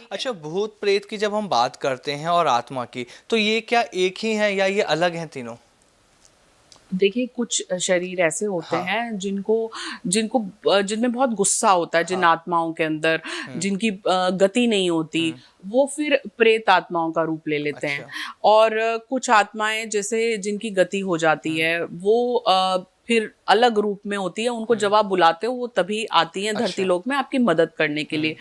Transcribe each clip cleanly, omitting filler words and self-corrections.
अच्छा, भूत प्रेत की जब हम बात करते हैं और आत्मा की, तो ये क्या एक ही हैं या ये अलग हैं तीनों? देखिए, कुछ शरीर ऐसे होते हाँ। हैं जिनको जिनको जिनमें बहुत गुस्सा होता है, जिन हाँ। आत्माओं के अंदर, हुँ। जिनकी गति नहीं होती, हुँ। वो फिर प्रेत आत्माओं का रूप ले लेते हैं। अच्छा। और कुछ आत्माएँ जैसे जिनकी गति हो जाती हुँ। है, वो फिर अलग रूप में होती है, उनको हुँ। जब आप बुलाते हो, वो तभी आती हैं धरती अच्छा। लोक में आपकी मदद करने के हुँ। लिए।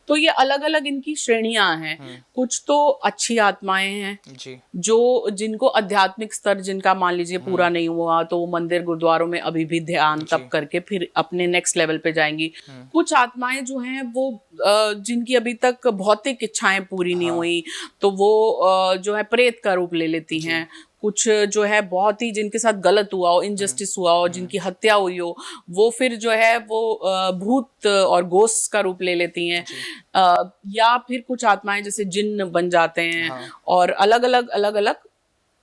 तो ये अलग-अलग इनकी श्रेणियाँ हैं। हुँ। कुछ तो अच्छी आत्माएँ हैं, जी। जो जिनको आध्यात्मिक स्तर जिनका मान लीजिए हुँ। पूरा नहीं हुआ, तो वो मंदिर गुरुद्वारों में अभी भी ध्यान तप जी। करके फिर अपने नेक्स्ट लेवल पे जाएँगी। हुँ। कुछ आत्माएँ जो हैं वो जिनकी अभी तक भौतिक इच्छाएँ पूरी नहीं हाँ। हुई, तो वो जो है प्रेत का रूप ले लेती जी। हैं। कुछ जो है बहुत ही जिनके साथ गलत हुआ हो, हुँ। इनजस्टिस हुआ हो, हुँ। जिनकी हत्या हुई हो, वो फिर जो है वो भूत और घोस्ट का रूप ले लेती हैं। जी। या फिर कुछ आत्माएँ जैसे जिन्न बन जाते हैं हाँ। और अलग-अलग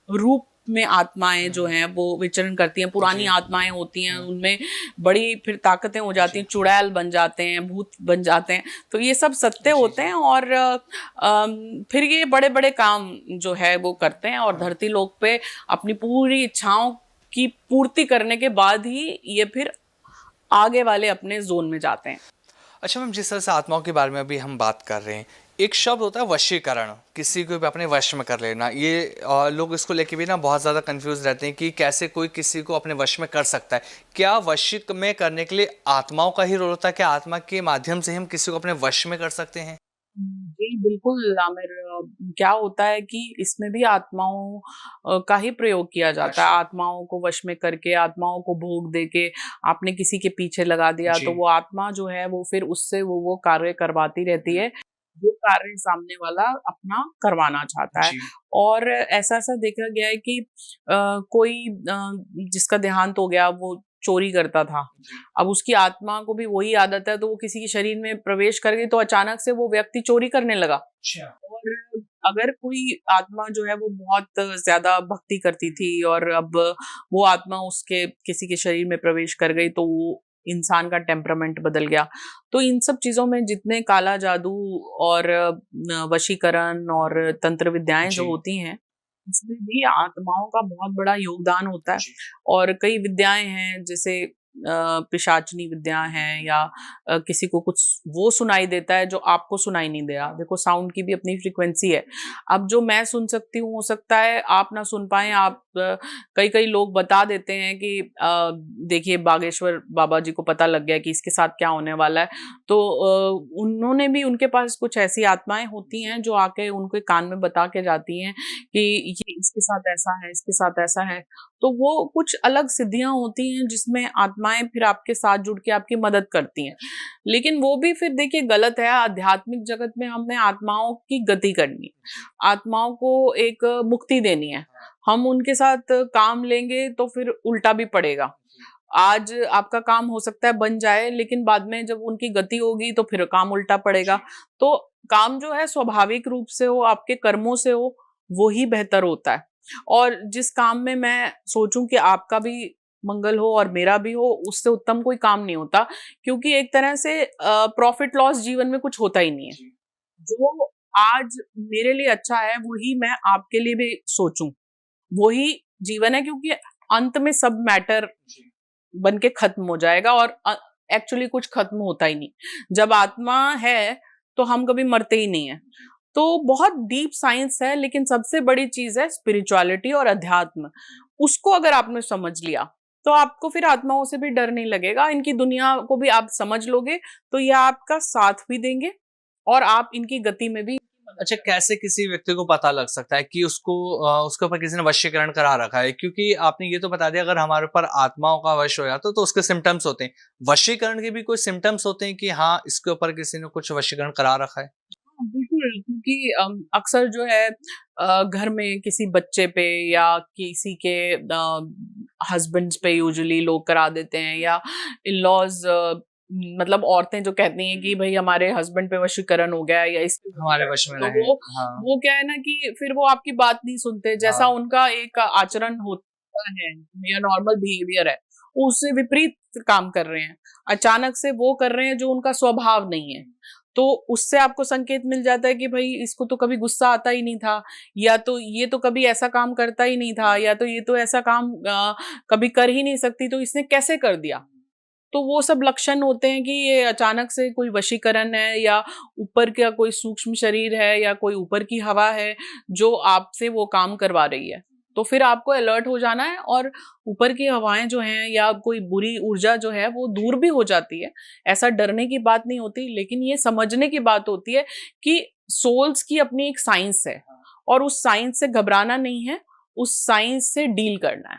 रूप में आत्माएँ जो हुँ। हैं वो विचरण करती हैं। पुरानी जी। आत्माएँ होती हैं, हुँ। उनमें बड़ी फिर ताकतें हो जाती जी। हैं, चुड़ैल बन जाते हैं, भूत बन जाते हैं। तो ये सब सत्य जी। होते जी। हैं और फिर ये बड़े-बड़े काम जो है वो करते हैं और हाँ। धरती लोक पे अपनी पूरी इच्छाओं की पूर्ति करने के बाद ही ये फिर आगे वाले अपने ज़ोन में जाते हैं। अच्छा मैम, जिस तरह से आत्माओं के बारे में अभी हम बात कर रहे हैं, एक शब्द होता है वशीकरण, किसी को भी अपने वश में कर लेना। ये लोग इसको लेके भी ना बहुत ज़्यादा कंफ्यूज रहते हैं कि कैसे कोई किसी को अपने वश में कर सकता है। क्या वश में करने के लिए आत्माओं का ही रोल होता है? क्या आत्मा के माध्यम से हम किसी को अपने वश में कर सकते हैं? जी, बिल्कुल आमिर, क्या होता है कि इसमें भी आत्माओं का ही प्रयोग किया जाता है। अच्छा। आत्माओं को वश में करके, आत्माओं को भोग देके आपने किसी के पीछे लगा दिया, तो जी। वो आत्मा जो है वो फिर उससे वो कार्य करवाती रहती है, जो कार्य सामने वाला अपना करवाना चाहता है। जी। और ऐसा-ऐसा देखा गया है कि कोई जिसका देहांत हो गया, वो चोरी करता था। जी। अब उसकी आत्मा को भी वही आदत है, तो वो किसी के शरीर में प्रवेश कर गई, तो अचानक से वो व्यक्ति चोरी करने लगा। अच्छा। और अगर कोई आत्मा जो है वो बहुत ज़्यादा भक्ति करती थी और अब वो आत्मा उसके किसी के शरीर में प्रवेश कर गई, तो वो इंसान का टेम्परामेंट बदल गया। तो इन सब चीज़ों में जितने काला जादू और वशीकरण और तंत्र विद्याएँ जो जी। होती हैं, इसमें भी आत्माओं का बहुत बड़ा योगदान होता है। जी। और कई विद्याएँ हैं जैसे पिशाचनी विद्या हैं या किसी को कुछ वो सुनाई देता है जो आपको सुनाई नहीं दे रहा। देखो, साउंड की भी अपनी फ्रीक्वेंसी है। अब जो मैं सुन सकती हूँ, हो सकता है आप ना सुन पाएँ। आप कई-कई लोग बता देते हैं कि देखिए, बागेश्वर बाबा जी को पता लग गया कि इसके साथ क्या होने वाला है। तो उन्होंने भी, उनके पास कुछ ऐसी आत्माएँ होती हैं जो आके उनके कान में बता के जाती हैं कि ये इसके साथ ऐसा है, इसके साथ ऐसा है। तो वो कुछ अलग सिद्धियाँ होती हैं जिसमें आत्माएँ फिर आपके साथ जुड़ के आपकी मदद करती हैं। लेकिन वो भी फिर देखिए गलत है, आध्यात्मिक जगत में हमें आत्माओं की गति करनी, जी। आत्माओं को एक मुक्ति देनी है। हाँ। हम उनके साथ काम लेंगे तो फिर उल्टा भी पड़ेगा। जी। आज आपका काम हो सकता है बन जाए, लेकिन बाद में जब उनकी गति होगी तो फिर काम उल्टा पड़ेगा। जी। तो काम जो है स्वाभाविक रूप से हो, आपके कर्मों से हो, वो ही बेहतर होता है। और जिस काम में मैं सोचूँ कि आपका भी मंगल हो और मेरा भी हो, उससे उत्तम कोई काम नहीं होता। क्योंकि एक तरह से प्रॉफ़िट लॉस जीवन में कुछ होता ही नहीं है। जी। जो आज मेरे लिए अच्छा है, वही मैं आपके लिए भी सोचूँ, वही जीवन है, क्योंकि अंत में सब मैटर जी। बन के खत्म हो जाएगा और एक्चुअली कुछ खत्म होता ही नहीं। जब आत्मा है, तो हम कभी मरते ही नहीं हैं। जी। तो बहुत डीप साइंस है, लेकिन सबसे बड़ी चीज़ है स्पिरिचुअलिटी और अध्यात्म। उसको अगर आपने समझ लिया, तो आपको फिर आत्माओं से भी डर नहीं लगेगा। इनकी दुनिया को भी आप समझ लोगे, तो ये आपका साथ भी देंगे और आप इनकी गति में भी इनकी मदद अच्छा, कर कैसे किसी व्यक्ति को पता लग सकता है कि उसको उसके ऊपर किसी ने वशीकरण करा रखा है? क्योंकि आपने ये तो बता दिया, अगर हमारे ऊपर आत्माओं का वश हो जाता तो उसके सिम्पटम्स होते हैं। वशीकरण के भी कोई सिम्पटम्स होते हैं कि हाँ, इसके ऊपर किसी ने कुछ वशीकरण करा रखा है? हाँ, बिल्कुल, क्योंकि अक्सर जो है घर में किसी बच्चे पे या किसी के हस्बैंड्स पे यूजुअली लोग करा देते हैं, या इन-लॉज़, मतलब औरतें जो कहती हैं कि भई हमारे हस्बैंड पे वशीकरण हो गया है या इसपे हो हमारे गया है, वश में तो रहें। हाँ। वो क्या है ना कि फिर वो आपकी बात नहीं सुनते। जैसा हाँ। उनका एक आचरण होता है या नॉर्मल बिहेवियर है, वो उससे विपरीत काम कर रहे हैं। अचानक से वो कर रहे हैं जो उनका स्वभाव नहीं है। तो उससे आपको संकेत मिल जाता है कि भाई इसको तो कभी गुस्सा आता ही नहीं था, या तो ये तो कभी ऐसा काम करता ही नहीं था, या तो ये तो ऐसा काम कभी कर ही नहीं सकती, तो इसने कैसे कर दिया। तो वो सब लक्षण होते हैं कि ये अचानक से कोई वशीकरण है, या ऊपर का कोई सूक्ष्म शरीर है, या कोई ऊपर की हवा है जो आपसे वो काम करवा रही है। तो फिर आपको अलर्ट हो जाना है, और ऊपर की हवाएं जो हैं या कोई बुरी ऊर्जा जो है वो दूर भी हो जाती है। ऐसा डरने की बात नहीं होती, लेकिन ये समझने की बात होती है कि सोल्स की अपनी एक साइंस है, और उस साइंस से घबराना नहीं है, उस साइंस से डील करना है।